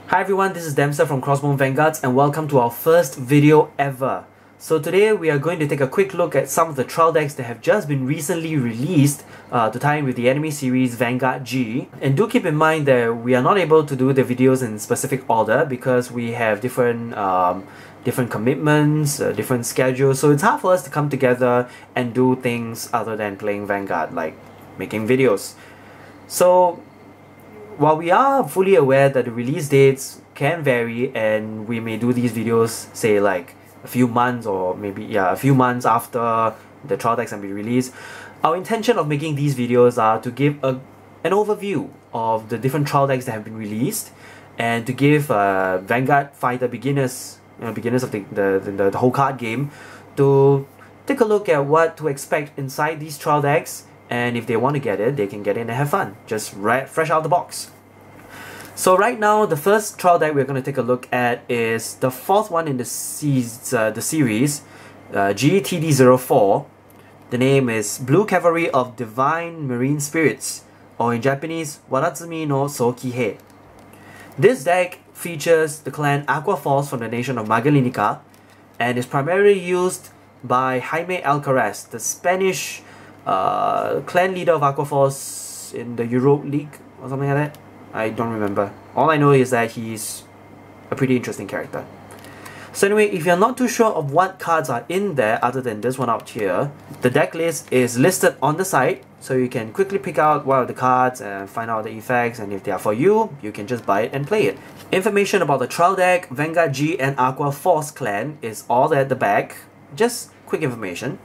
Hi everyone, this is Dempster from Crossbone Vanguards and welcome to our first video ever. So today we are going to take a quick look at some of the trial decks that have just been recently released to tie in with the anime series Vanguard G. And do keep in mind that we are not able to do the videos in specific order because we have different commitments, different schedules, so it's hard for us to come together and do things other than playing Vanguard, like making videos. So while we are fully aware that the release dates can vary and we may do these videos say like a few months or maybe a few months after the trial decks have been released, our intention of making these videos are to give an overview of the different trial decks that have been released and to give Vanguard fighter beginners, beginners of the whole card game, to take a look at what to expect inside these trial decks. And if they want to get it, they can get in and have fun, just fresh out of the box. So right now, the first trial deck we're going to take a look at is the fourth one in the series, VG-G-TD04. The name is Blue Cavalry of Divine Marine Spirits, or in Japanese, Waratsumi no Sokihei. This deck features the clan Aqua Force from the nation of Magallanica and is primarily used by Jaime Alcaraz, the Spanish clan leader of Aqua Force in the Europe League or something like that. I don't remember. All I know is that he's a pretty interesting character. So anyway, if you're not too sure of what cards are in there other than this one out here, the deck list is listed on the site, so you can quickly pick out what are the cards and find out the effects, and if they are for you, you can just buy it and play it. Information about the trial deck, Vanguard G and Aqua Force clan is all at the back. Just quick information.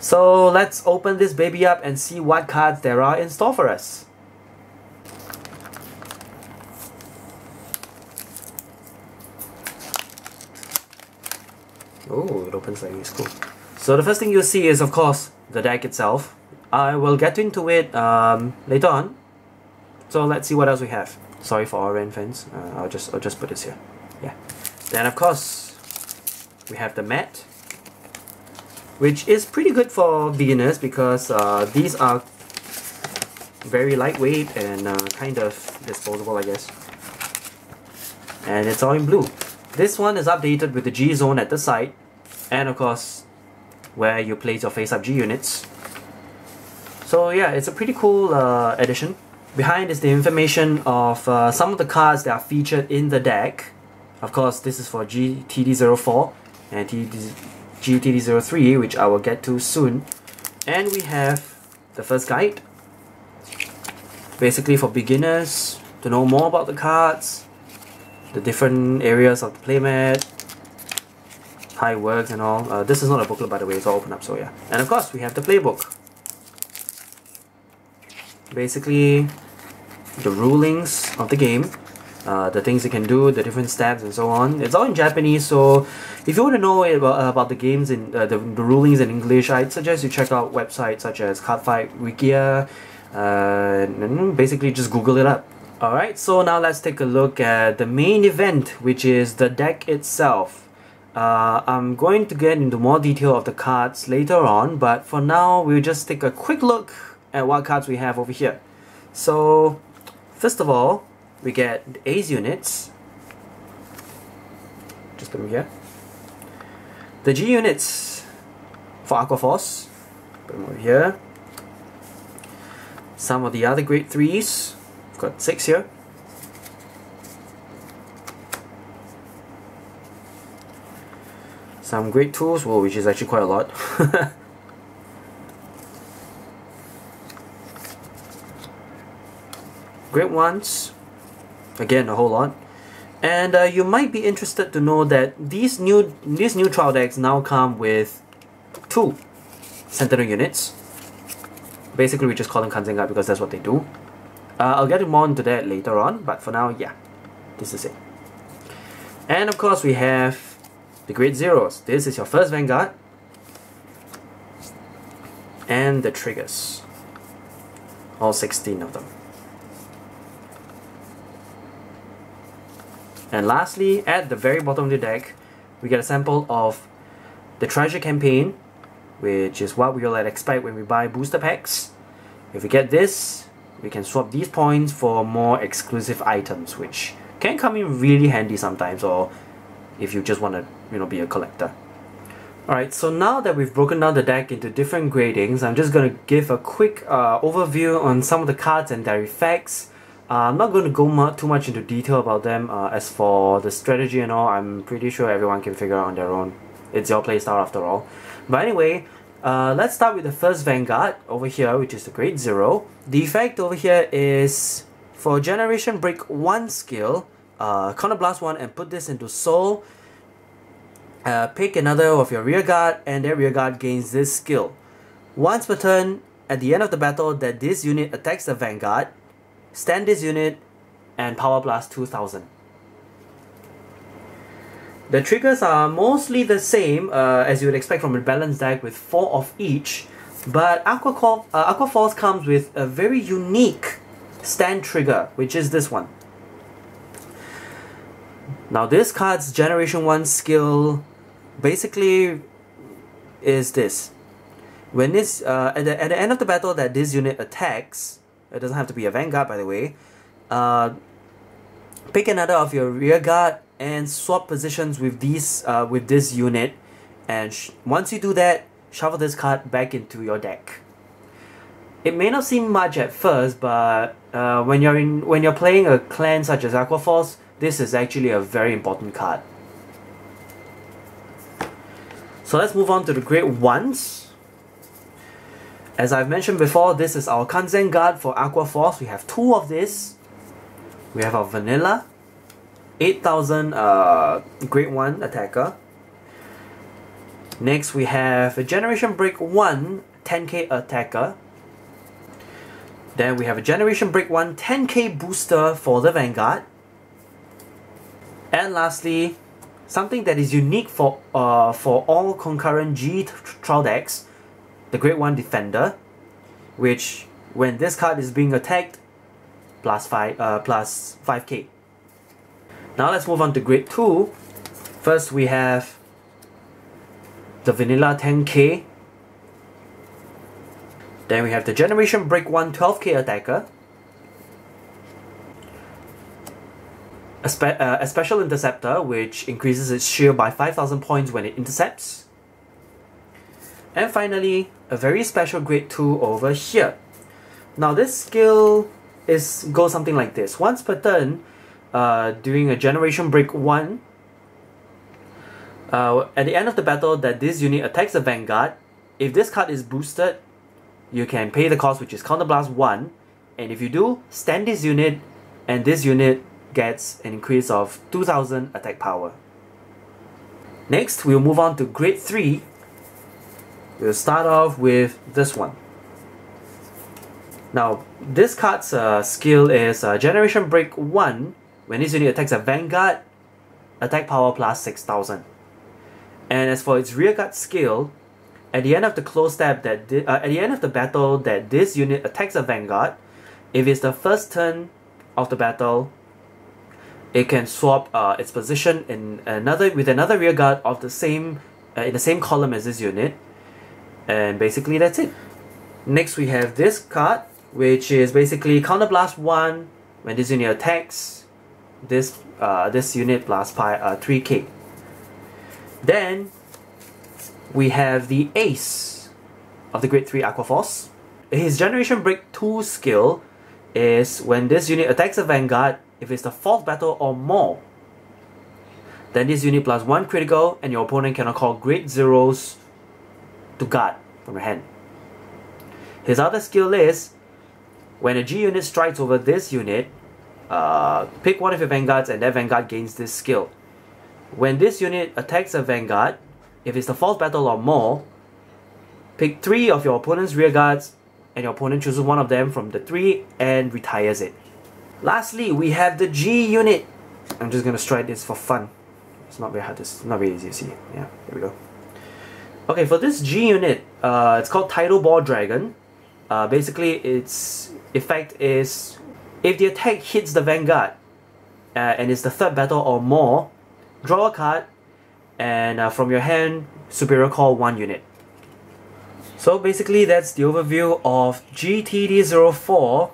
So let's open this baby up and see what cards there are in store for us. Oh, it opens like this, cool. So the first thing you'll see is, of course, the deck itself. I will get into it later on. So let's see what else we have. Sorry for our Ren fans. I'll just put this here. Yeah. Then of course we have the mat, which is pretty good for beginners because these are very lightweight and kind of disposable, I guess. And it's all in blue. This one is updated with the G zone at the side, and of course where you place your face-up G units. So yeah, it's a pretty cool addition. Behind is the information of some of the cards that are featured in the deck. Of course, this is for TD04 and GTD03, which I will get to soon. And we have the first guide, basically for beginners to know more about the cards, the different areas of the playmat, how it works and all. This is not a booklet, by the way, it's all open up, so yeah. And of course we have the playbook, basically the rulings of the game, the things you can do, the different stats and so on. It's all in Japanese, so if you want to know about the games in the rulings in English, I'd suggest you check out websites such as Cardfight Wikia, and basically just Google it up. Alright, so now let's take a look at the main event, which is the deck itself. I'm going to get into more detail of the cards later on, but for now we'll just take a quick look at what cards we have over here. So first of all, we get the Ace units. Just put them here. The G units for Aqua Force. Put them over here. Some of the other grade 3s. We've got 6 here. Some grade 2s, whoa, which is actually quite a lot. Grade 1s, again a whole lot. And you might be interested to know that these new trial decks now come with 2 Sentinel units. Basically we just call them Kanzenga because that's what they do. I'll get more into that later on, but for now, yeah, this is it. And of course we have the grade 0s. This is your first Vanguard. And the triggers. All 16 of them. And lastly, at the very bottom of the deck, we get a sample of the Treasure Campaign, which is what we will expect when we buy booster packs. If we get this, we can swap these points for more exclusive items, which can come in really handy sometimes, or if you just want to, you know, be a collector. Alright, so now that we've broken down the deck into different gradings, I'm just going to give a quick overview on some of the cards and their effects. I'm not going to go too much into detail about them. As for the strategy and all, I'm pretty sure everyone can figure out on their own. It's your playstyle after all. But anyway, let's start with the first Vanguard over here, which is the Grade 0. The effect over here is for Generation Break 1 skill, Counterblast 1 and put this into Soul. Pick another of your rearguard and their rearguard gains this skill. Once per turn, at the end of the battle that this unit attacks the Vanguard, stand this unit and Power Blast 2000. The triggers are mostly the same as you would expect from a balanced deck with 4 of each, but Aqua Force comes with a very unique stand trigger, which is this one. Now this card's Generation 1 skill basically is this. When this at the end of the battle that this unit attacks, it doesn't have to be a Vanguard by the way, pick another of your rearguard and swap positions with this unit, and once you do that, shuffle this card back into your deck. It may not seem much at first, but when you're playing a clan such as Aqua Force, this is actually a very important card. So let's move on to the Grade 1s. As I've mentioned before, this is our Kanzen guard for Aqua Force. We have 2 of this. We have our Vanilla 8000 Grade 1 attacker. Next we have a Generation Break 1 10k attacker. Then we have a Generation Break 1 10k booster for the Vanguard. And lastly, something that is unique for all concurrent G trial decks, the Grade 1 Defender, which when this card is being attacked, plus 5k. Now let's move on to Grade 2. First we have the Vanilla 10k. Then we have the Generation Break 1 12k attacker. A Special Interceptor, which increases its shield by 5000 points when it intercepts. And finally, a very special Grade 2 over here. Now this skill goes something like this. Once per turn, during a Generation Break 1, at the end of the battle that this unit attacks the Vanguard, if this card is boosted, you can pay the cost, which is Counterblast 1, and if you do, stand this unit, and this unit gets an increase of 2000 attack power. Next, we'll move on to Grade 3. We'll start off with this one. Now, this card's skill is Generation Break 1. When this unit attacks a Vanguard, attack power plus 6000. And as for its rearguard skill, at the end of the at the end of the battle that this unit attacks a Vanguard, if it's the first turn of the battle, it can swap its position with another rearguard of the same in the same column as this unit, and basically that's it. Next we have this card, which is basically Counterblast 1. When this unit attacks, this unit plus 3k. Then we have the Ace of the Grade 3 Aqua Force. His Generation Break 2 skill is when this unit attacks a Vanguard, if it's the 4th battle or more, then this unit plus 1 critical and your opponent cannot call Grade 0s to guard from your hand. His other skill is when a G unit strikes over this unit, pick one of your Vanguards and that Vanguard gains this skill. When this unit attacks a Vanguard, if it's the 4th battle or more, pick 3 of your opponent's rearguards and your opponent chooses one of them from the 3 and retires it. Lastly, we have the G unit. I'm just gonna strike this for fun. It's not very hard. It's not very easy to see. Yeah, there we go. Okay, for this G unit, it's called Tidal Ball Dragon. Basically, its effect is if the attack hits the Vanguard and it's the 3rd battle or more, draw a card and from your hand, superior call 1 unit. So basically that's the overview of GTD04,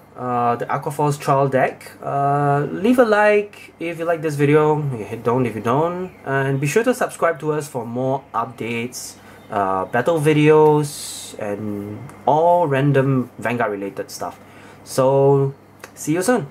the Aqua Force trial deck. Leave a like if you like this video, don't if you don't, and be sure to subscribe to us for more updates, battle videos, and all random Vanguard related stuff. So see you soon.